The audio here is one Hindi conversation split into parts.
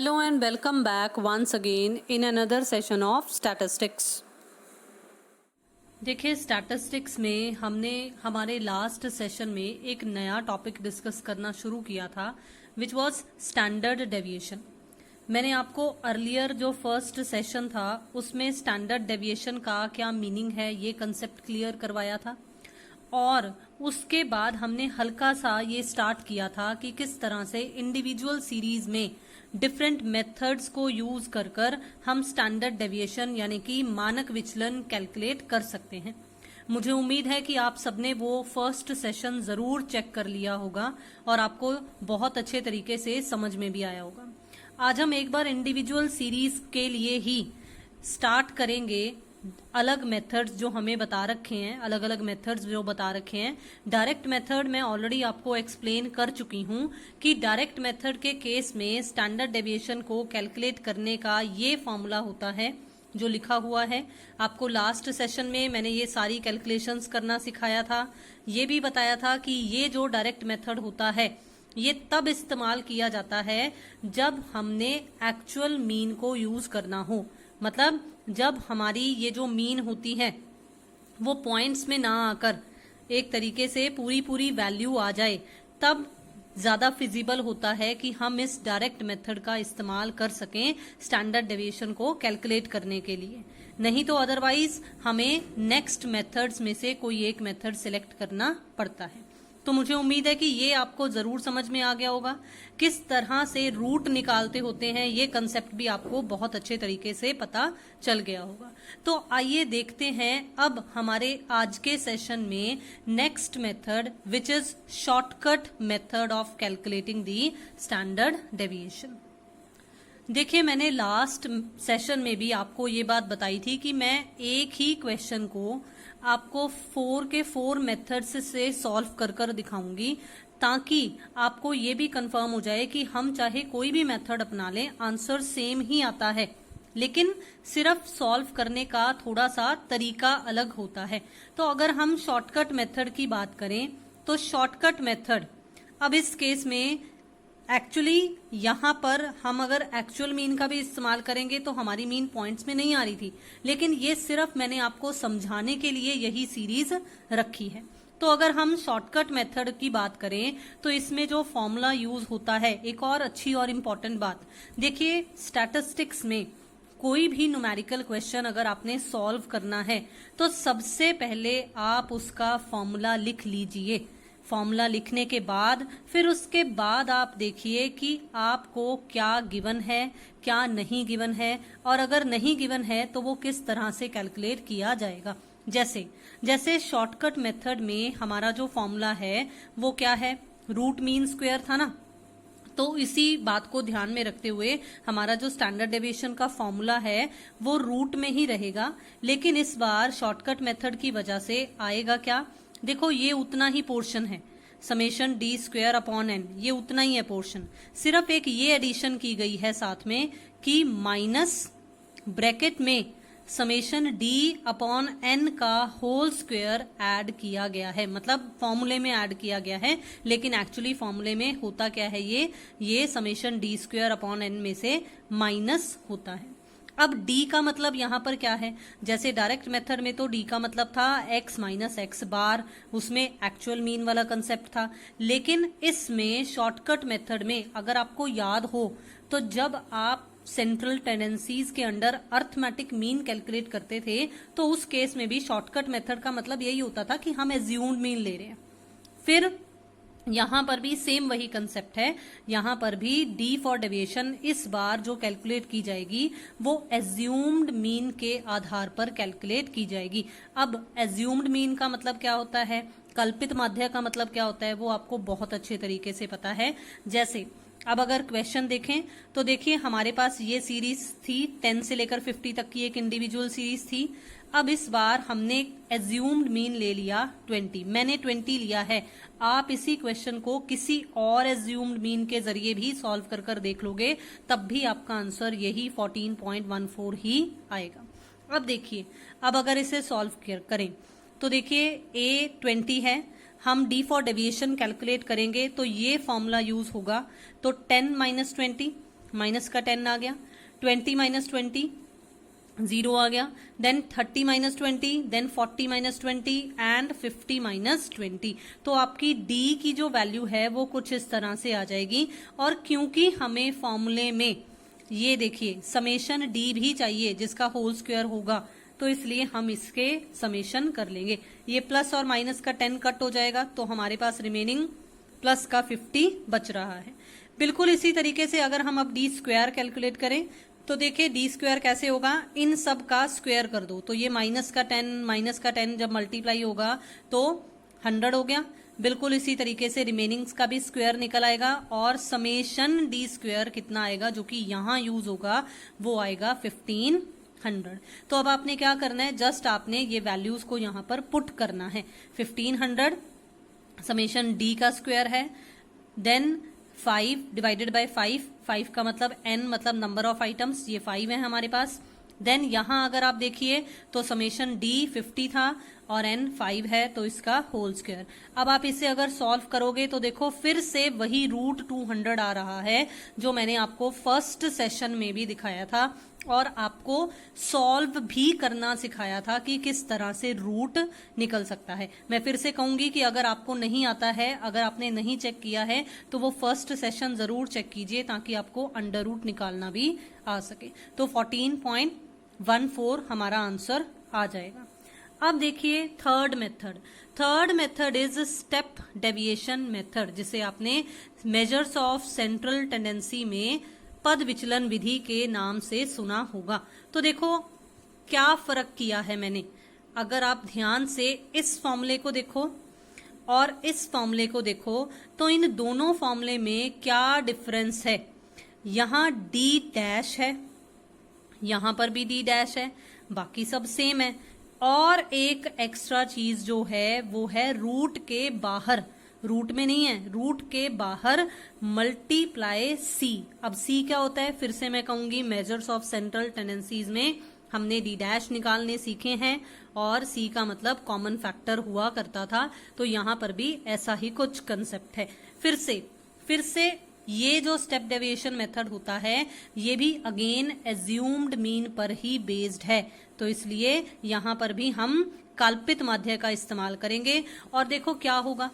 Hello and welcome back once again in another session of statistics. देखिए स्टैटिस्टिक्स में हमने हमारे लास्ट सेशन में एक नया टॉपिक डिस्कस करना शुरू किया था विच वाज स्टैंडर्ड डेविएशन. मैंने आपको अर्लियर जो फर्स्ट सेशन था उसमें स्टैंडर्ड डेविएशन का क्या मीनिंग है ये कंसेप्ट क्लियर करवाया था और उसके बाद हमने हल्का सा ये स्टार्ट किया था कि किस तरह से इंडिविजुअल सीरीज में डिफरेंट मेथड्स को यूज कर हम स्टैंडर्ड डेविएशन यानी कि मानक विचलन कैलकुलेट कर सकते हैं. मुझे उम्मीद है कि आप सबने वो फर्स्ट सेशन जरूर चेक कर लिया होगा और आपको बहुत अच्छे तरीके से समझ में भी आया होगा. आज हम एक बार इंडिविजुअल सीरीज के लिए ही स्टार्ट करेंगे. अलग मेथड्स जो हमें बता रखे हैं, अलग अलग मेथड्स जो बता रखे हैं. डायरेक्ट मेथड मैं ऑलरेडी आपको एक्सप्लेन कर चुकी हूं कि डायरेक्ट मेथड के केस में स्टैंडर्ड डेविएशन को कैलकुलेट करने का ये फॉर्मूला होता है जो लिखा हुआ है. आपको लास्ट सेशन में मैंने ये सारी कैलकुलेशंस करना सिखाया था. ये भी बताया था कि ये जो डायरेक्ट मेथड होता है ये तब इस्तेमाल किया जाता है जब हमने एक्चुअल मीन को यूज करना हो. मतलब जब हमारी ये जो मीन होती है वो पॉइंट्स में ना आकर एक तरीके से पूरी वैल्यू आ जाए तब ज्यादा फिजिबल होता है कि हम इस डायरेक्ट मेथड का इस्तेमाल कर सकें स्टैंडर्ड डेविएशन को कैलकुलेट करने के लिए. नहीं तो अदरवाइज हमें नेक्स्ट मेथड्स में से कोई एक मेथड सिलेक्ट करना पड़ता है. तो मुझे उम्मीद है कि ये आपको जरूर समझ में आ गया होगा. किस तरह से रूट निकालते होते हैं ये कंसेप्ट भी आपको बहुत अच्छे तरीके से पता चल गया होगा. तो आइए देखते हैं अब हमारे आज के सेशन में next method which is shortcut method of calculating the standard deviation. देखिए मैंने लास्ट सेशन में भी आपको ये बात बताई थी कि मैं एक ही क्वेश्चन को आपको 4 के 4 मेथड्स से सॉल्व कर दिखाऊंगी ताकि आपको ये भी कंफर्म हो जाए कि हम चाहे कोई भी मेथड अपना लें आंसर सेम ही आता है, लेकिन सिर्फ सॉल्व करने का थोड़ा सा तरीका अलग होता है. तो अगर हम शॉर्टकट मेथड की बात करें तो शॉर्टकट मेथड अब इस केस में एक्चुअली यहां पर हम अगर एक्चुअल मीन का भी इस्तेमाल करेंगे तो हमारी मीन पॉइंट्स में नहीं आ रही थी, लेकिन ये सिर्फ मैंने आपको समझाने के लिए यही सीरीज रखी है. तो अगर हम शॉर्टकट मेथड की बात करें तो इसमें जो फॉर्मूला यूज होता है, एक और अच्छी और इम्पोर्टेंट बात देखिए, स्टैटिस्टिक्स में कोई भी न्यूमेरिकल क्वेश्चन अगर आपने सॉल्व करना है तो सबसे पहले आप उसका फॉर्मूला लिख लीजिए. फॉर्मूला लिखने के बाद फिर उसके बाद आप देखिए कि आपको क्या गिवन है क्या नहीं गिवन है, और अगर नहीं गिवन है तो वो किस तरह से कैलकुलेट किया जाएगा. जैसे शॉर्टकट मेथड में हमारा जो फॉर्मूला है वो क्या है, रूट मीन स्क्वायर था ना. तो इसी बात को ध्यान में रखते हुए हमारा जो स्टैंडर्ड डेविएशन का फॉर्मूला है वो रूट में ही रहेगा, लेकिन इस बार शॉर्टकट मेथड की वजह से आएगा क्या, देखो ये उतना ही पोर्शन है, summation D square upon N, ये उतना ही है पोर्शन. सिर्फ एक ये एडिशन की गई है साथ में कि माइनस ब्रैकेट में समेशन डी अपॉन एन का होल स्क्वायर ऐड किया गया है. मतलब फॉर्मूले में ऐड किया गया है, लेकिन एक्चुअली फॉर्मूले में होता क्या है, ये summation D square upon N में से माइनस होता है. अब d का मतलब यहाँ पर क्या है, जैसे डायरेक्ट मेथड में तो d का मतलब था x माइनस एक्स बार, उसमें एक्चुअल मीन वाला कंसेप्ट था. लेकिन इसमें शॉर्टकट मेथड में अगर आपको याद हो तो जब आप सेंट्रल टेंडेंसीज के अंडर अर्थमेटिक मीन कैलकुलेट करते थे तो उस केस में भी शॉर्टकट मेथड का मतलब यही होता था कि हम एज्यूम्ड मीन ले रहे हैं. फिर यहां पर भी सेम वही कंसेप्ट है, यहां पर भी डी फॉर डेविएशन इस बार जो कैलकुलेट की जाएगी वो एज्यूम्ड मीन के आधार पर कैलकुलेट की जाएगी. अब एज्यूम्ड मीन का मतलब क्या होता है, कल्पित माध्य का मतलब क्या होता है वो आपको बहुत अच्छे तरीके से पता है. जैसे अब अगर क्वेश्चन देखें तो देखिए हमारे पास ये सीरीज थी 10 से लेकर 50 तक की एक इंडिविजुअल सीरीज थी. अब इस बार हमने एज्यूम्ड मीन ले लिया 20, मैंने 20 लिया है. आप इसी क्वेश्चन को किसी और एज्यूम्ड मीन के जरिए भी सॉल्व कर देख लोगे तब भी आपका आंसर यही 14.14 ही आएगा. अब देखिए, अब अगर इसे सॉल्व करें तो देखिए a 20 है, हम डी फॉर डेविएशन कैलकुलेट करेंगे तो ये फॉर्मूला यूज होगा. तो 10 माइनस 20 माइनस का 10 आ गया, 20 माइनस 20 0 आ गया, then 30 minus 20, then 40 minus 20 and 50 minus 20। तो आपकी d की जो वैल्यू है वो कुछ इस तरह से आ जाएगी। और क्योंकि हमें फॉर्मूले में ये देखिए समेशन d भी चाहिए जिसका होल स्क्वायर होगा, तो इसलिए हम इसके समेशन कर लेंगे। ये प्लस और माइनस का 10 कट हो जाएगा, तो हमारे पास रिमेनिंग प्लस का 50 बच रहा है। बिल्कुल इसी तरीके से अगर हम अब डी स्क्वायर कैलकुलेट करें तो देखिए डी स्क्वायर कैसे होगा, इन सब का स्क्वायर कर दो, तो ये माइनस का 10 जब मल्टीप्लाई होगा तो 100 हो गया। बिल्कुल इसी तरीके से रिमेनिंग्स का भी स्क्वायर निकल आएगा और समेशन डी स्क्वायर कितना आएगा जो कि यहां यूज होगा वो आएगा 1500। तो अब आपने क्या करना है, जस्ट आपने ये वैल्यूज को यहां पर पुट करना है। 1500 समेशन डी का स्क्वायर है, देन 5 डिवाइडेड बाय 5 का मतलब n मतलब नंबर ऑफ आइटम्स, ये 5 है हमारे पास। देन यहां अगर आप देखिए तो समेशन d 50 था और n 5 है, तो इसका होल स्क्वायर। अब आप इसे अगर सॉल्व करोगे तो देखो फिर से वही √200 आ रहा है जो मैंने आपको फर्स्ट सेशन में भी दिखाया था और आपको सॉल्व भी करना सिखाया था कि किस तरह से रूट निकल सकता है। मैं फिर से कहूंगी कि अगर आपको नहीं आता है, अगर आपने नहीं चेक किया है तो वो फर्स्ट सेशन जरूर चेक कीजिए ताकि आपको अंडर रूट निकालना भी आ सके। तो 14.14 हमारा आंसर आ जाएगा। अब देखिए third method is step deviation method, जिसे आपने मेजर्स ऑफ सेंट्रल टेंडेंसी में पद विचलन विधि के नाम से सुना होगा। तो देखो क्या फर्क किया है मैंने, अगर आप ध्यान से इस फॉर्मूले को देखो और इस फॉर्मूले को देखो तो इन दोनों फॉर्मूले में क्या डिफरेंस है। यहां d डैश है, यहां पर भी d डैश है, बाकी सब सेम है। और एक एक्स्ट्रा चीज जो है वो है रूट के बाहर, रूट में नहीं है, रूट के बाहर मल्टीप्लाई सी। अब सी क्या होता है, फिर से मैं कहूंगी मेजर्स ऑफ सेंट्रल टेंडेंसीज में हमने डी डैश निकालने सीखे हैं और सी का मतलब कॉमन फैक्टर हुआ करता था, तो यहां पर भी ऐसा ही कुछ कंसेप्ट है। फिर से ये जो स्टेप डेविएशन मेथड होता है ये भी अगेन एज्यूम्ड मीन पर ही बेस्ड है, तो इसलिए यहां पर भी हम कल्पित माध्य का इस्तेमाल करेंगे। और देखो क्या होगा,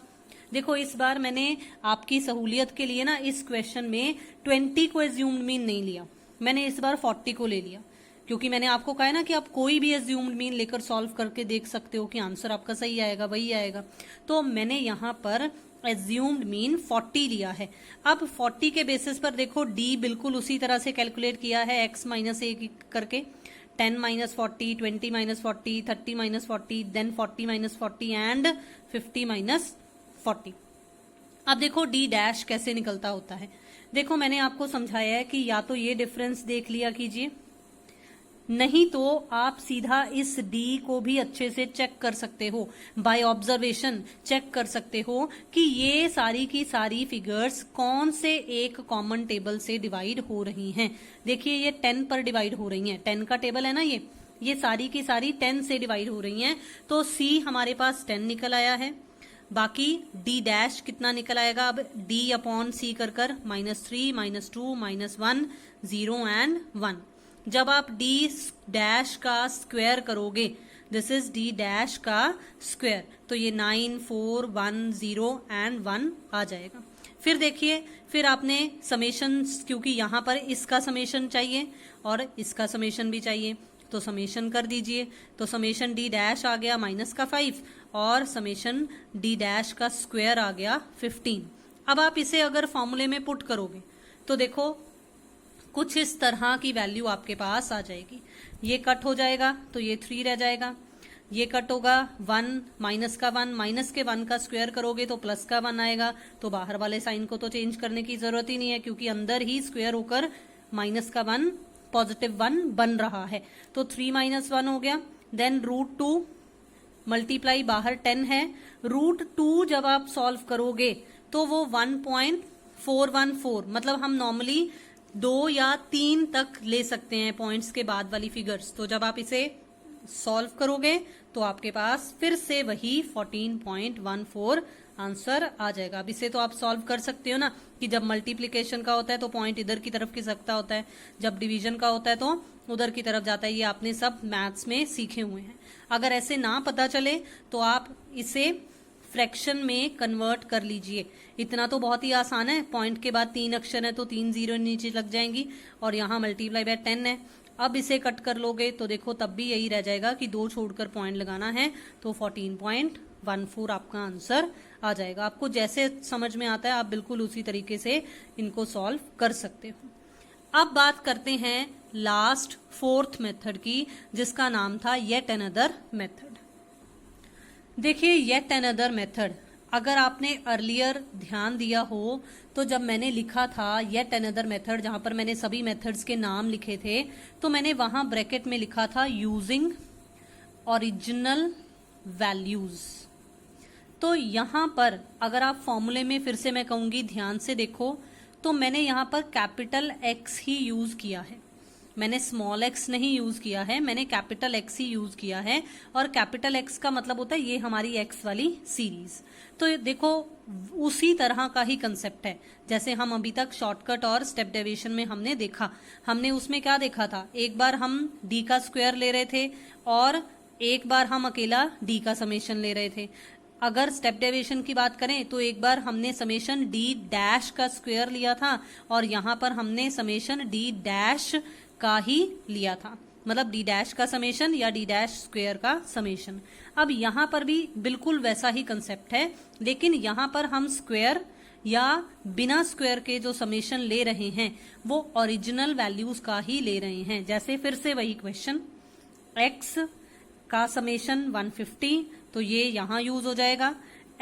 देखो इस बार मैंने आपकी सहूलियत के लिए ना इस क्वेश्चन में 20 को एज्यूम्ड मीन नहीं लिया, मैंने इस बार 40 को ले लिया, क्योंकि मैंने आपको कहा है ना कि आप कोई भी एज्यूम्ड मीन लेकर सॉल्व करके देख सकते हो कि आंसर आपका सही आएगा, वही आएगा। तो मैंने यहाँ पर एज्यूम्ड मीन 40 लिया है। अब 40 के बेसिस पर देखो डी बिल्कुल उसी तरह से कैलकुलेट किया है x माइनस ए करके, 10 minus 40, 20 minus 40, 30 minus 40, then 40 minus 40 and 50 minus 40। अब देखो डी डैश कैसे निकलता होता है, देखो मैंने आपको समझाया है कि या तो ये डिफरेंस देख लिया कीजिए, नहीं तो आप सीधा इस डी को भी अच्छे से चेक कर सकते हो, बाय ऑब्जर्वेशन चेक कर सकते हो कि ये सारी की सारी फिगर्स कौन से एक कॉमन टेबल से डिवाइड हो रही हैं। देखिए ये 10 पर डिवाइड हो रही हैं, 10 का टेबल है ना, ये सारी की सारी 10 से डिवाइड हो रही हैं, तो सी हमारे पास 10 निकल आया है। बाकी डी डैश कितना निकल आएगा, अब डी अपॉन सी कर -3, -2, -1, 0 एंड 1। जब आप डी डैश का स्क्वायर करोगे, दिस इज डी डैश का स्क्वायर, तो ये 9, 4, 1, 0 एंड 1 आ जाएगा। फिर देखिए, फिर आपने समेशन, क्योंकि यहां पर इसका समेशन चाहिए और इसका समेशन भी चाहिए, तो समेशन कर दीजिए। तो समेशन डी डैश आ गया -5 और समेशन डी डैश का स्क्वायर आ गया 15। अब आप इसे अगर फॉर्मूले में पुट करोगे तो देखो कुछ इस तरह की वैल्यू आपके पास आ जाएगी। ये कट हो जाएगा तो ये 3 रह जाएगा, ये कट होगा 1, माइनस का 1, माइनस के 1 का स्क्वायर करोगे तो प्लस का 1 आएगा, तो बाहर वाले साइन को तो चेंज करने की जरूरत ही नहीं है क्योंकि अंदर ही स्क्वायर होकर माइनस का 1 +1 बन रहा है। तो 3 - 1 हो गया, देन √2 मल्टीप्लाई बाहर 10 है, √2 जब आप सॉल्व करोगे तो वो 1.414, मतलब हम नॉर्मली 2 या 3 तक ले सकते हैं पॉइंट्स के बाद वाली फिगर्स। तो जब आप इसे सॉल्व करोगे तो आपके पास फिर से वही 14.14 आंसर आ जाएगा। अब इसे तो आप सॉल्व कर सकते हो ना, कि जब मल्टीप्लिकेशन का होता है तो पॉइंट इधर की तरफ खिसकता होता है, जब डिवीजन का होता है तो उधर की तरफ जाता है। ये आपने सब मैथ्स में सीखे हुए हैं। अगर ऐसे ना पता चले तो आप इसे फ्रैक्शन में कन्वर्ट कर लीजिए। इतना तो बहुत ही आसान है, पॉइंट के बाद 3 अक्षर है तो 3 जीरो नीचे लग जाएंगी और यहाँ मल्टीप्लाई बाय 10 है। अब इसे कट कर लोगे तो देखो तब भी यही रह जाएगा कि 2 छोड़कर पॉइंट लगाना है, तो 14.14 आपका आंसर आ जाएगा। आपको जैसे समझ में आता है आप बिल्कुल उसी तरीके से इनको सॉल्व कर सकते हो। अब बात करते हैं लास्ट 4th मेथड की, जिसका नाम था येट अनदर मेथड। देखिए येट अनदर मेथड, अगर आपने अर्लियर ध्यान दिया हो तो जब मैंने लिखा था येट अनदर मेथड, जहां पर मैंने सभी मेथड्स के नाम लिखे थे, तो मैंने वहां ब्रैकेट में लिखा था यूजिंग ओरिजिनल वैल्यूज। तो यहां पर अगर आप फॉर्मूले में फिर से मैं कहूंगी ध्यान से देखो, तो मैंने यहां पर कैपिटल एक्स ही यूज किया है, मैंने स्मॉल एक्स नहीं यूज किया है, मैंने कैपिटल एक्स ही यूज किया है। और कैपिटल एक्स का मतलब होता है ये हमारी एक्स वाली सीरीज। तो देखो उसी तरह का ही कंसेप्ट है जैसे हम अभी तक शॉर्टकट और स्टेप डेविएशन में हमने देखा। हमने उसमें क्या देखा था, एक बार हम डी का स्क्वायर ले रहे थे और एक बार हम अकेला डी का समेशन ले रहे थे। अगर स्टेप डेविएशन की बात करें तो एक बार हमने समेशन डी डैश का स्क्वायर लिया था और यहां पर हमने समेशन डी डैश का ही लिया था, मतलब डी डैश का समेशन या डी डैश स्क्वायर का समेशन। अब यहां पर भी बिल्कुल वैसा ही कंसेप्ट है, लेकिन यहां पर हम स्क्वायर या बिना स्क्वायर के जो समेशन ले रहे हैं वो ओरिजिनल वैल्यूज का ही ले रहे हैं। जैसे फिर से वही क्वेश्चन, x का समेशन 150, तो ये यहां यूज हो जाएगा।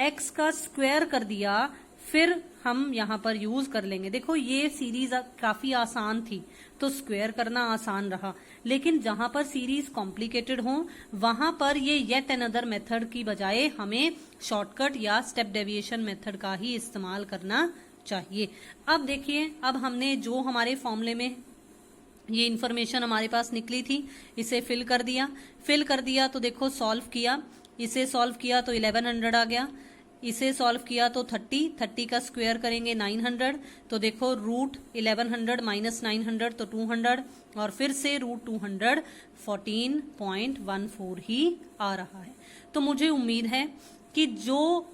x का स्क्वायर कर दिया, फिर हम यहां पर यूज कर लेंगे। देखो ये सीरीज काफी आसान थी तो स्क्वायर करना आसान रहा, लेकिन जहां पर सीरीज कॉम्प्लिकेटेड हो वहां पर ये येट अनदर मेथड की बजाय हमें शॉर्टकट या स्टेप डेविएशन मेथड का ही इस्तेमाल करना चाहिए। अब देखिए, अब हमने जो हमारे फॉर्मूले में ये इन्फॉर्मेशन हमारे पास निकली थी इसे फिल कर दिया तो देखो सॉल्व किया, इसे सॉल्व किया तो 1100 आ गया, इसे सॉल्व किया तो 30 का स्क्वायर करेंगे 900, तो देखो रूट 1100 माइनस 900 तो 200 और फिर से रूट 200 14.14 ही आ रहा है। तो मुझे उम्मीद है कि जो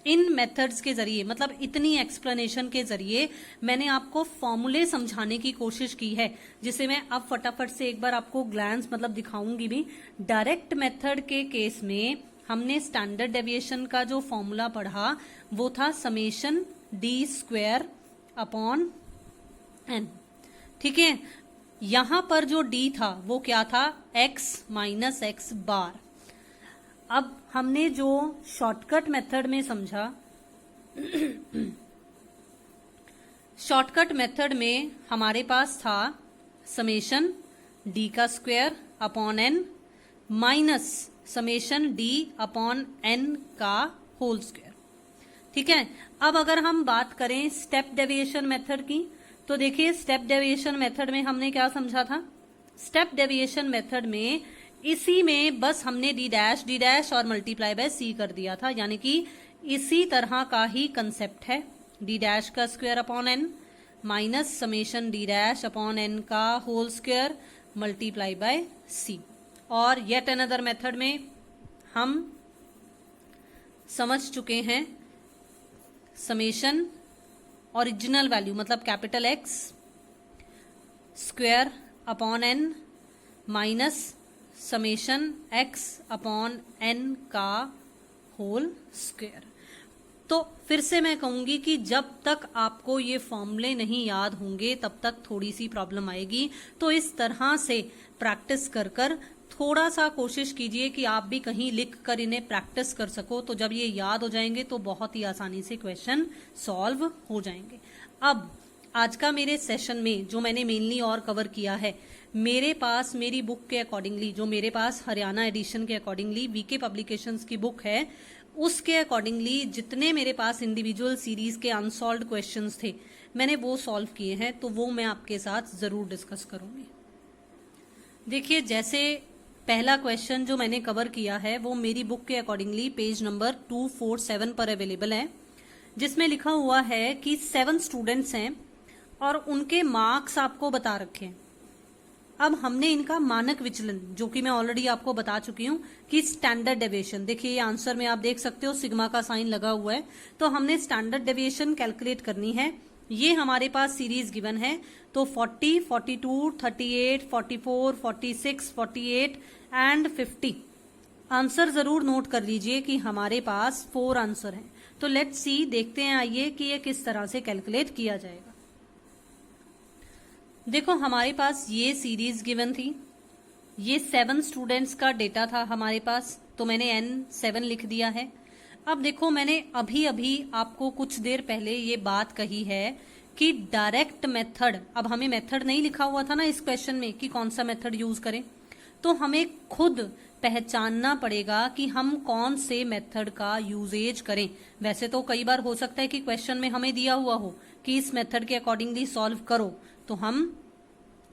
इन मेथड्स के जरिए, मतलब इतनी एक्सप्लेनेशन के जरिए मैंने आपको फॉर्मूले समझाने की कोशिश की है, जिसे मैं अब फटाफट से एक बार आपको ग्लैंस मतलब दिखाऊंगी भी। डायरेक्ट मेथड के केस में हमने स्टैंडर्ड डेविएशन का जो फॉर्मूला पढ़ा वो था summation D square upon N, ठीक है। यहां पर जो डी था वो क्या था, x माइनस एक्स बार। अब हमने जो शॉर्टकट मेथड में समझा, शॉर्टकट मेथड में हमारे पास था समेशन डी का square upon N minus summation D upon N का होल स्क्वायर, ठीक है। अब अगर हम बात करें स्टेप डेविएशन मेथड की, तो देखिए स्टेप डेविएशन मेथड में हमने क्या समझा था, स्टेप डेविएशन मेथड में इसी में बस हमने डी डैश और मल्टीप्लाई बाय सी कर दिया था, यानी कि इसी तरह का ही कंसेप्ट है। डी डैश का square upon N minus summation D dash upon N का whole square multiply by C. और येट अनदर मेथड में हम समझ चुके हैं समेशन ओरिजिनल वैल्यू मतलब capital X square upon N minus summation X upon N का होल स्क्वायर। तो फिर से मैं कहूंगी कि जब तक आपको ये फॉर्मूले नहीं याद होंगे तब तक थोड़ी सी प्रॉब्लम आएगी। तो इस तरह से प्रैक्टिस कर कर थोड़ा सा कोशिश कीजिए कि आप भी कहीं लिख कर इन्हें प्रैक्टिस कर सको, तो जब ये याद हो जाएंगे तो बहुत ही आसानी से क्वेश्चन सॉल्व हो जाएंगे। अब आज का मेरे सेशन में जो मैंने मेनली और कवर किया है, मेरे पास मेरी बुक के अकॉर्डिंगली, जो मेरे पास हरियाणा एडिशन के अकॉर्डिंगली वीके पब्लिकेशंस की बुक है, उसके अकॉर्डिंगली जितने मेरे पास इंडिविजुअल सीरीज के अनसॉल्व्ड क्वेश्चंस थे मैंने वो सॉल्व किए हैं, तो वो मैं आपके साथ जरूर डिस्कस करूंगी। देखिए जैसे पहला क्वेश्चन जो मैंने कवर किया है वो मेरी बुक के अकॉर्डिंगली पेज नंबर 247 पर अवेलेबल है। जिसमें लिखा हुआ है कि 7 स्टूडेंट्स हैं और उनके मार्क्स आपको बता रखे हैं। अब हमने इनका मानक विचलन, जो कि मैं ऑलरेडी आपको बता चुकी हूं कि स्टैंडर्ड डेविएशन, देखिए ये आंसर में आप देख सकते हो सिग्मा का साइन लगा हुआ है, तो हमने स्टैंडर्ड डेविएशन कैलकुलेट करनी है। ये हमारे पास सीरीज गिवन है, तो 40, 42, 38, 44, 46, 48 एंड 50। आंसर जरूर नोट कर लीजिए कि हमारे पास 4 आंसर हैं। तो लेट्स सी, देखते हैं आइए कि ये किस तरह से कैलकुलेट किया जाएगा। देखो हमारे पास ये सीरीज गिवन थी, ये 7 स्टूडेंट्स का डेटा था हमारे पास, तो मैंने N7 लिख दिया है। अब देखो मैंने अभी अभी आपको कुछ देर पहले ये बात कही है कि डायरेक्ट मेथड, अब हमें मेथड नहीं लिखा हुआ था ना इस क्वेश्चन में कि कौन सा मेथड यूज करें, तो हमें खुद पहचानना पड़ेगा कि हम कौन से मेथड का यूजेज करें। वैसे तो कई बार हो सकता है कि क्वेश्चन में हमें दिया हुआ हो कि इस मेथड के अकॉर्डिंगली सॉल्व करो, तो हम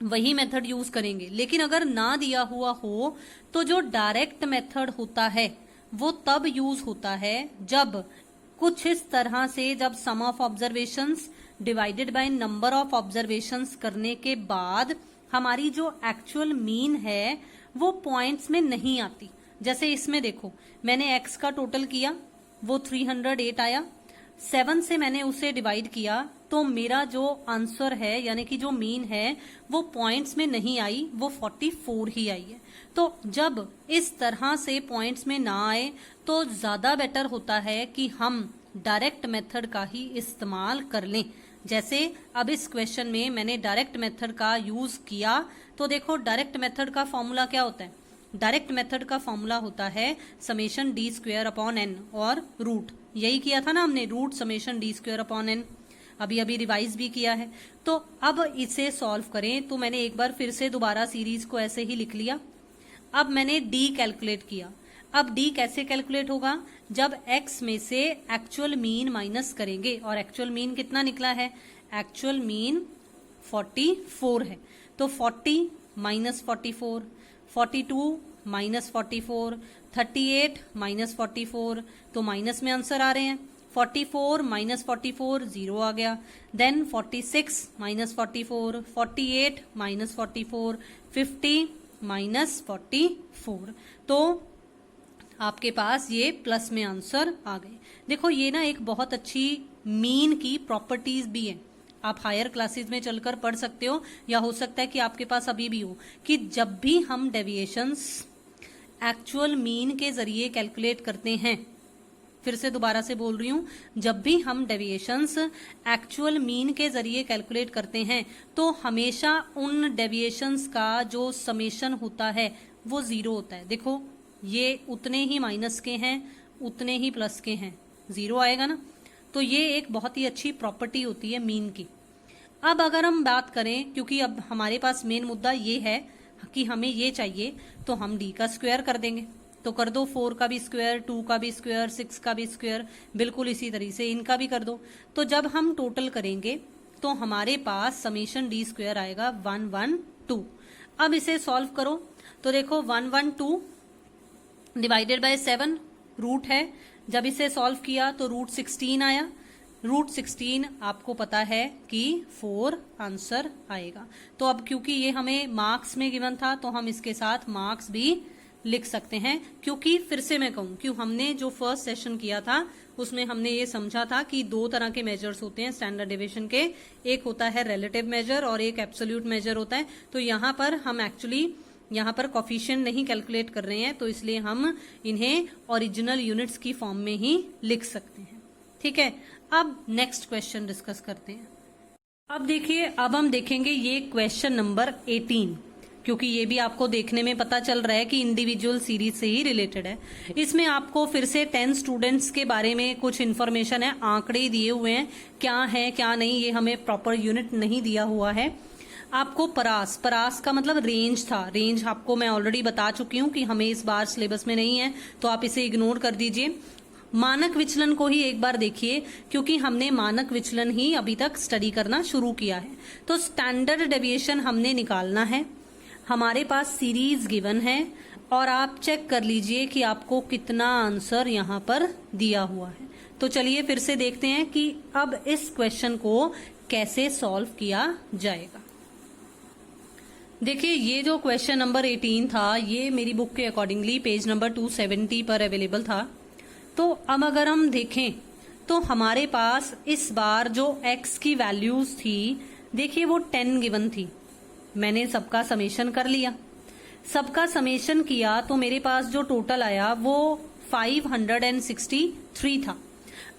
वही मेथड यूज करेंगे। लेकिन अगर ना दिया हुआ हो तो जो डायरेक्ट मेथड होता है वो तब यूज होता है जब कुछ इस तरह से, जब sum of observations divided by number of observations करने के बाद हमारी जो एक्चुअल मीन है वो पॉइंट्स में नहीं आती। जैसे इसमें देखो मैंने एक्स का टोटल किया, वो 308 आया, 7 से मैंने उसे डिवाइड किया, तो मेरा जो आंसर है यानी कि जो मीन है वो पॉइंट्स में नहीं आई, वो 44 ही आई है। तो जब इस तरह से पॉइंट्स में ना आए तो ज्यादा बेटर होता है कि हम डायरेक्ट मेथड का ही इस्तेमाल कर लें। जैसे अब इस क्वेश्चन में मैंने डायरेक्ट मेथड का यूज किया, तो देखो डायरेक्ट मेथड का फॉर्मूला क्या होता है। डायरेक्ट मेथड का फॉर्मूला होता है summation D square upon N और रूट, यही किया था ना हमने, root summation D square upon N, अभी अभी रिवाइज भी किया है। तो अब इसे सॉल्व करें, तो मैंने एक बार फिर से दोबारा सीरीज को ऐसे ही लिख लिया। अब मैंने डी कैलकुलेट किया। अब डी कैसे कैलकुलेट होगा, जब एक्स में से एक्चुअल मीन माइनस करेंगे, और एक्चुअल मीन कितना निकला है, एक्चुअल मीन 44 है, तो 40 माइनस 44, 42 माइनस 44, 38 माइनस 44, तो माइनस में आंसर आ रहे हैं। 44 माइनस 44 0 आ गया, देन 46 माइनस 44, 48 माइनस 44, 50 माइनस 44, तो आपके पास ये प्लस में आंसर आ गए। देखो ये ना एक बहुत अच्छी मीन की प्रॉपर्टीज भी है, आप हायर क्लासेस में चलकर पढ़ सकते हो, या हो सकता है कि आपके पास अभी भी हो, कि जब भी हम डेविएशंस एक्चुअल मीन के जरिए कैलकुलेट करते हैं, फिर से दोबारा से बोल रही हूं, जब भी हम डेविएशंस एक्चुअल मीन के जरिए कैलकुलेट करते हैं तो हमेशा उन डेविएशंस का जो समेशन होता है वो 0 होता है। देखो ये उतने ही माइनस के हैं, उतने ही प्लस के हैं, 0 आएगा ना। तो ये एक बहुत ही अच्छी प्रॉपर्टी होती है मीन की। अब अगर हम बात करें, क्योंकि अब हमारे पास मेन मुद्दा ये है कि हमें ये चाहिए, तो हम डी का स्क्वायर कर देंगे, तो कर दो 4 का भी स्क्वायर, 2 का भी स्क्वायर, 6 का भी स्क्वायर, बिल्कुल इसी तरीके से इनका भी कर दो। तो जब हम टोटल करेंगे तो हमारे पास समेशन डी स्क्वायर आएगा 112। अब इसे सॉल्व करो, तो देखो 112 डिवाइडेड बाय 7 रूट है, जब इसे सॉल्व किया तो रूट 16 आया, रूट 16 आपको पता है कि 4 आंसर आएगा। तो अब क्योंकि ये हमें मार्क्स में गिवन था तो हम इसके साथ मार्क्स भी लिख सकते हैं, क्योंकि फिर से मैं कहूं कि हमने जो फर्स्ट सेशन किया था उसमें हमने ये समझा था कि 2 तरह के मेजर्स होते हैं स्टैंडर्ड डेविएशन के, एक होता है रिलेटिव मेजर और एक एब्सोल्यूट मेजर होता है। तो यहाँ पर हम एक्चुअली यहाँ पर कोफिशिएंट नहीं कैलकुलेट कर रहे हैं, तो इसलिए हम इन्हें ओरिजिनल यूनिट्स की फॉर्म में ही लिख सकते हैं। ठीक है, अब नेक्स्ट क्वेश्चन डिस्कस करते हैं। अब देखिए, अब हम देखेंगे ये क्वेश्चन नंबर 18, क्योंकि ये भी आपको देखने में पता चल रहा है कि इंडिविजुअल सीरीज से ही रिलेटेड है। इसमें आपको फिर से 10 स्टूडेंट्स के बारे में कुछ इन्फॉर्मेशन है, आंकड़े दिए हुए हैं, क्या है क्या नहीं ये हमें प्रॉपर यूनिट नहीं दिया हुआ है। आपको परास का मतलब रेंज था, रेंज आपको मैं ऑलरेडी बता चुकी हूँ कि हमें इस बार सिलेबस में नहीं है, तो आप इसे इग्नोर कर दीजिए। मानक विचलन को ही एक बार देखिए, क्योंकि हमने मानक विचलन ही अभी तक स्टडी करना शुरू किया है। तो स्टैंडर्ड डेविएशन हमने निकालना है, हमारे पास सीरीज गिवन है, और आप चेक कर लीजिए कि आपको कितना आंसर यहाँ पर दिया हुआ है। तो चलिए फिर से देखते हैं कि अब इस क्वेश्चन को कैसे सॉल्व किया जाएगा। देखिए ये जो क्वेश्चन नंबर 18 था ये मेरी बुक के अकॉर्डिंगली पेज नंबर 270 पर अवेलेबल था। तो अब अगर हम देखें तो हमारे पास इस बार जो x की वैल्यूज थी, देखिए वो 10 गिवन थी। मैंने सबका समेशन कर लिया, सबका समेशन किया तो मेरे पास जो टोटल आया वो 563 था।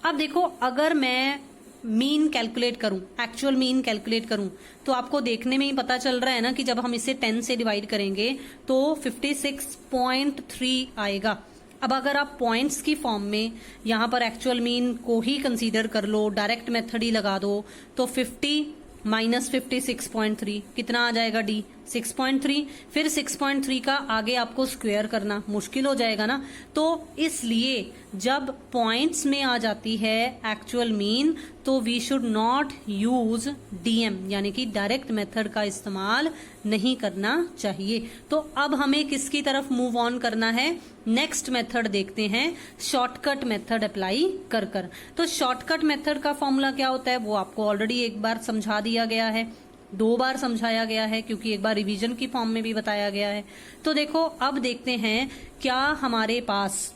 अब देखो अगर मैं मीन कैलकुलेट करूं, एक्चुअल मीन कैलकुलेट करूं, तो आपको देखने में ही पता चल रहा है ना कि जब हम इसे 10 से डिवाइड करेंगे तो 56.3 आएगा। अब अगर आप पॉइंट्स की फॉर्म में यहां पर एक्चुअल मीन को ही कंसीडर कर लो, डायरेक्ट मेथड ही लगा दो, तो 50 माइनस 56.3 कितना आ जाएगा डी 6.3। फिर 6.3 का आगे आपको स्क्वायर करना मुश्किल हो जाएगा ना, तो इसलिए जब पॉइंट्स में आ जाती है एक्चुअल मीन तो we should not use DM, यानी कि डायरेक्ट मेथड का इस्तेमाल नहीं करना चाहिए। तो अब हमें किसकी तरफ मूव ऑन करना है, नेक्स्ट मेथड देखते हैं, शॉर्टकट मेथड अप्लाई कर कर। तो शॉर्टकट मेथड का फॉर्मूला क्या होता है वो आपको ऑलरेडी एक बार समझा दिया गया है, 2 बार समझाया गया है, क्योंकि एक बार रिवीजन की फॉर्म में भी बताया गया है। तो देखो अब देखते हैं क्या हमारे पास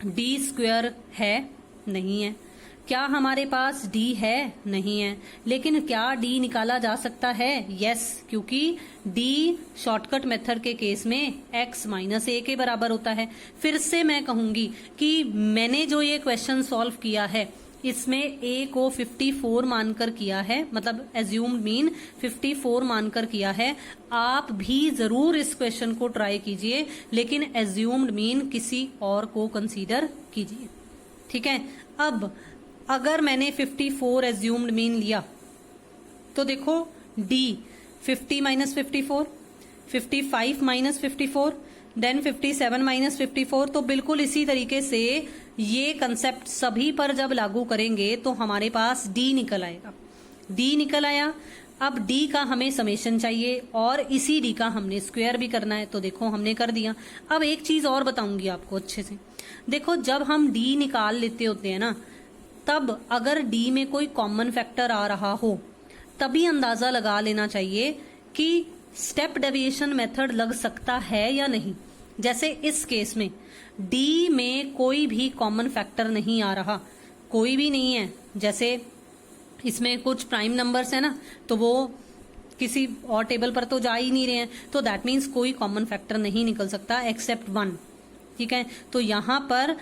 डी स्क्वायर है, नहीं है। क्या हमारे पास डी है, नहीं है। लेकिन क्या डी निकाला जा सकता है, यस, क्योंकि डी शॉर्टकट मेथड के केस में x माइनस ए के बराबर होता है। फिर से मैं कहूंगी कि मैंने जो ये क्वेश्चन सॉल्व किया है इसमें a को 54 मानकर किया है, मतलब एज्यूम्ड मीन 54 मानकर किया है। आप भी जरूर इस क्वेश्चन को ट्राई कीजिए, लेकिन एज्यूम्ड मीन किसी और को कंसीडर कीजिए, ठीक है। अब अगर मैंने 54 एज्यूम्ड मीन लिया तो देखो d 50 minus 54, 55 minus 54, then 57 minus 54। तो बिल्कुल इसी तरीके से ये कंसेप्ट सभी पर जब लागू करेंगे तो हमारे पास d निकल आएगा। d निकल आया। अब d का हमें समेशन चाहिए और इसी d का हमने स्क्वायर भी करना है, तो देखो हमने कर दिया। अब एक चीज और बताऊंगी आपको अच्छे से, देखो जब हम d निकाल लेते होते हैं ना, तब अगर d में कोई कॉमन फैक्टर आ रहा हो तभी अंदाजा लगा लेना चाहिए कि स्टेप डेविएशन मेथड लग सकता है या नहीं। जैसे इस केस में d में कोई भी कॉमन फैक्टर नहीं आ रहा, कोई भी नहीं है। जैसे इसमें कुछ प्राइम नंबर्स है ना, तो वो किसी और टेबल पर तो जा ही नहीं रहे हैं, तो दैट मीन्स कोई कॉमन फैक्टर नहीं निकल सकता एक्सेप्ट 1, ठीक है। तो यहां पर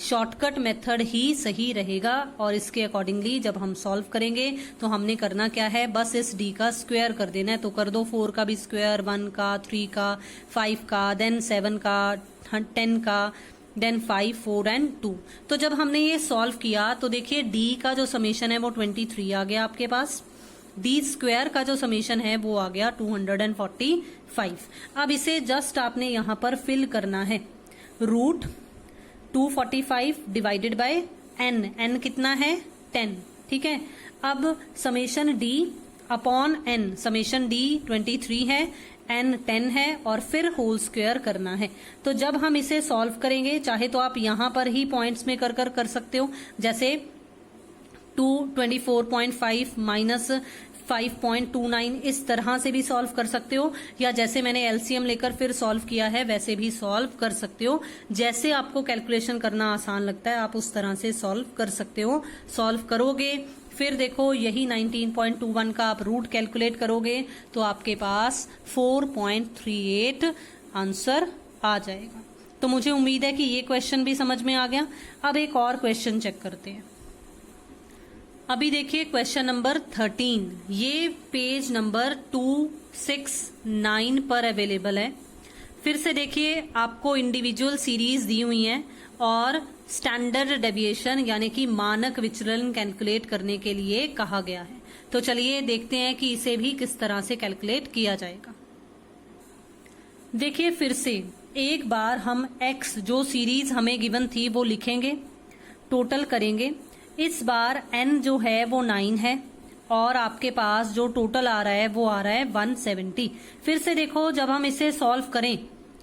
शॉर्टकट मेथड ही सही रहेगा और इसके अकॉर्डिंगली जब हम सॉल्व करेंगे तो हमने करना क्या है, बस इस d का स्क्वायर कर देना है। तो कर दो 4 का भी स्क्वायर, 1 का, 3 का, 5 का, देन 7 का, 10 का, देन 5, 4 एंड 2। तो जब हमने ये सॉल्व किया तो देखिए d का जो समेशन है वो 23 आ गया आपके पास, d स्क्वायर का जो समेशन है वो आ गया 245। अब इसे जस्ट आपने यहां पर फिल करना है, root 245 divided by n, n कितना है 10, ठीक है। अब summation d upon n, summation d 23 है, n 10 है और फिर होल स्क्वायर करना है। तो जब हम इसे सॉल्व करेंगे, चाहे तो आप यहां पर ही पॉइंट्स में कर सकते हो, जैसे 224.5 माइनस 5.29 इस तरह से भी सॉल्व कर सकते हो, या जैसे मैंने एलसीएम लेकर फिर सॉल्व किया है वैसे भी सॉल्व कर सकते हो। जैसे आपको कैलकुलेशन करना आसान लगता है आप उस तरह से सॉल्व कर सकते हो। सॉल्व करोगे फिर देखो यही 19.21 का आप रूट कैलकुलेट करोगे तो आपके पास 4.38 आंसर आ जाएगा। तो मुझे उम्मीद है कि ये क्वेश्चन भी समझ में आ गया। अब एक और क्वेश्चन चेक करते हैं। अभी देखिए क्वेश्चन नंबर 13, ये पेज नंबर 269 पर अवेलेबल है। फिर से देखिए आपको इंडिविजुअल सीरीज दी हुई है और स्टैंडर्ड डेविएशन यानी कि मानक विचलन कैलकुलेट करने के लिए कहा गया है। तो चलिए देखते हैं कि इसे भी किस तरह से कैलकुलेट किया जाएगा। देखिए फिर से एक बार हम x जो सीरीज हमें गिवन थी वो लिखेंगे, टोटल करेंगे। इस बार n जो है वो 9 है और आपके पास जो टोटल आ रहा है वो आ रहा है 170। फिर से देखो जब हम इसे सॉल्व करें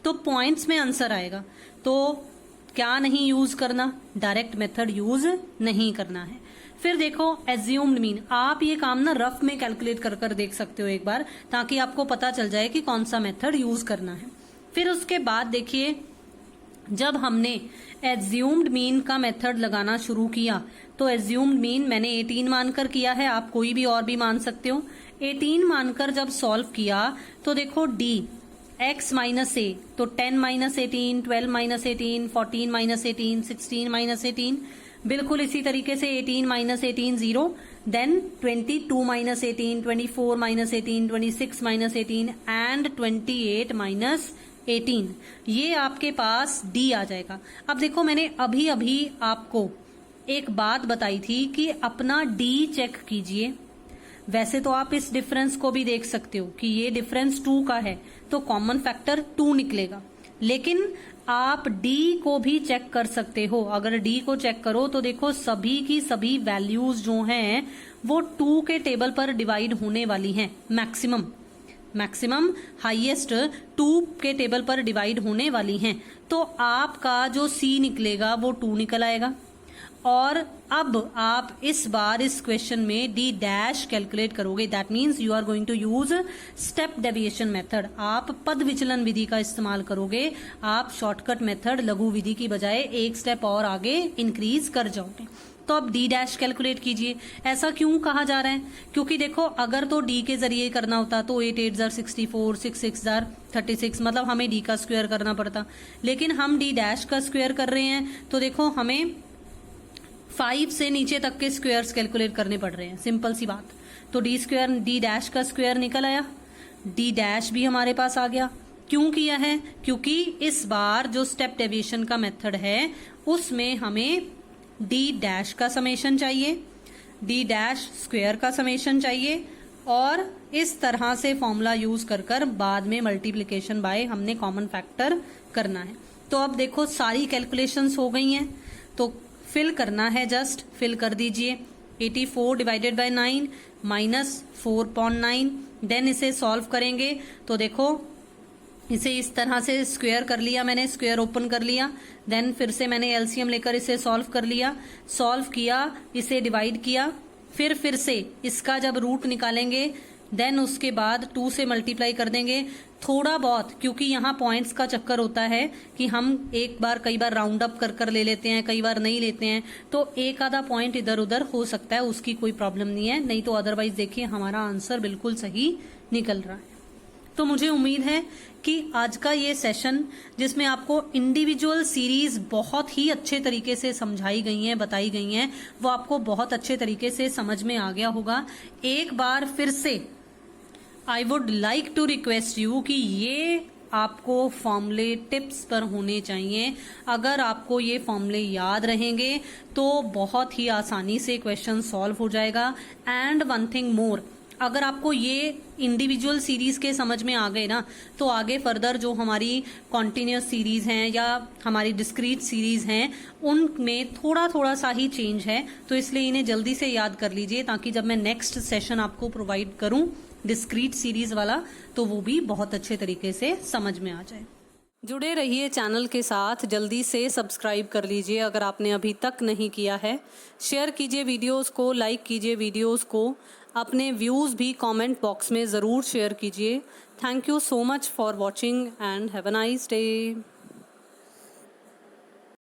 तो पॉइंट्स में आंसर आएगा, तो क्या नहीं यूज करना, डायरेक्ट मेथड यूज नहीं करना है। फिर देखो एज्यूम्ड मीन, आप ये काम ना रफ में कैलकुलेट कर कर देख सकते हो एक बार, ताकि आपको पता चल जाए कि कौन सा मेथड यूज करना है। फिर उसके बाद देखिए, जब हमने एज्यूम्ड मीन का मेथड लगाना शुरू किया तो एज्यूम्ड मीन मैंने 18 मानकर किया है, आप कोई भी और भी मान सकते हो। 18 मानकर जब सॉल्व किया तो देखो डी x माइनस ए, तो 10 माइनस 18, 12 माइनस 18, 14 माइनस 18, 16 माइनस 18, बिल्कुल इसी तरीके से 18 minus 18 0, then 22 minus 18, 24 minus 18, 26 minus 18 and 28 minus 18, ये आपके पास डी आ जाएगा। अब देखो मैंने अभी अभी आपको एक बात बताई थी कि अपना डी चेक कीजिए। वैसे तो आप इस डिफरेंस को भी देख सकते हो कि ये डिफरेंस 2 का है तो कॉमन फैक्टर 2 निकलेगा, लेकिन आप डी को भी चेक कर सकते हो। अगर डी को चेक करो तो देखो सभी की सभी वैल्यूज जो हैं वो 2 के टेबल पर डिवाइड होने वाली हैं। मैक्सिमम हाईएस्ट 2 के टेबल पर डिवाइड होने वाली हैं, तो आपका जो सी निकलेगा वो 2 निकल आएगा। और अब आप इस बार इस क्वेश्चन में डी डैश कैलकुलेट करोगे, that means you are going to use step deviation method. आप पद विचलन विधि का इस्तेमाल करोगे, आप शॉर्टकट मेथड लघु विधि की बजाय एक स्टेप और आगे इंक्रीज कर जाओगे। तो अब डी डैश कैलकुलेट कीजिए। ऐसा क्यों कहा जा रहा है? क्योंकि देखो अगर तो डी के जरिए करना होता तो 8 8 जार 64, 6 6 जार 36, मतलब हमें डी का स्क्वायर करना पड़ता, लेकिन हम डी डैश का स्क्वायर कर रहे हैं तो देखो हमें 5 से नीचे तक के स्क्वायर्स कैलकुलेट करने पड़ रहे हैं, सिंपल सी बात। तो डी डैश का स्क्वायर निकल आया, डी डैश भी हमारे पास आ गया। क्यों किया है? क्योंकि इस बार जो स्टेप डेविएशन का मेथड है उसमें हमें डी डैश का समेशन चाहिए, डी डैश स्क्वायर का समेशन चाहिए, और इस तरह से फॉर्मूला यूज कर कर बाद में मल्टीप्लीकेशन बाय हमने कॉमन फैक्टर करना है। तो अब देखो सारी कैलकुलेशंस हो गई हैं, तो फिल करना है, जस्ट फिल कर दीजिए। 84 डिवाइडेड बाय 9 माइनस 4.9, देन इसे सॉल्व करेंगे तो देखो इसे इस तरह से स्क्वायर कर लिया मैंने, स्क्वायर ओपन कर लिया, देन फिर से मैंने एलसीएम लेकर इसे सॉल्व कर लिया, सॉल्व किया, इसे डिवाइड किया, फिर से इसका जब रूट निकालेंगे देन उसके बाद 2 से मल्टीप्लाई कर देंगे। थोड़ा बहुत, क्योंकि यहाँ पॉइंट्स का चक्कर होता है कि हम एक बार कई बार राउंड अप कर कर ले लेते हैं, कई बार नहीं लेते हैं, तो एक आधा पॉइंट इधर उधर हो सकता है, उसकी कोई प्रॉब्लम नहीं है, नहीं तो अदरवाइज देखिए हमारा आंसर बिल्कुल सही निकल रहा है। तो मुझे उम्मीद है कि आज का ये सेशन जिसमें आपको इंडिविजुअल सीरीज बहुत ही अच्छे तरीके से समझाई गई हैं, बताई गई हैं, वो आपको बहुत अच्छे तरीके से समझ में आ गया होगा। एक बार फिर से I would like to request you कि ये आपको फॉर्मूले टिप्स पर होने चाहिए। अगर आपको ये फॉर्मूले याद रहेंगे तो बहुत ही आसानी से क्वेश्चन सॉल्व हो जाएगा। एंड वन थिंग मोर, अगर आपको ये इंडिविजुअल सीरीज के समझ में आ गए ना, तो आगे फर्दर जो हमारी कॉन्टिन्यूस सीरीज हैं या हमारी डिस्क्रीट सीरीज हैं उनमें थोड़ा थोड़ा सा ही चेंज है, तो इसलिए इन्हें जल्दी से याद कर लीजिए ताकि जब मैं नेक्स्ट सेशन आपको प्रोवाइड करूं डिस्क्रीट सीरीज वाला तो वो भी बहुत अच्छे तरीके से समझ में आ जाए। जुड़े रहिए चैनल के साथ, जल्दी से सब्सक्राइब कर लीजिए अगर आपने अभी तक नहीं किया है। शेयर कीजिए वीडियोस को, लाइक कीजिए वीडियोस को, अपने व्यूज़ भी कमेंट बॉक्स में ज़रूर शेयर कीजिए। Thank you so much for watching and have a nice day.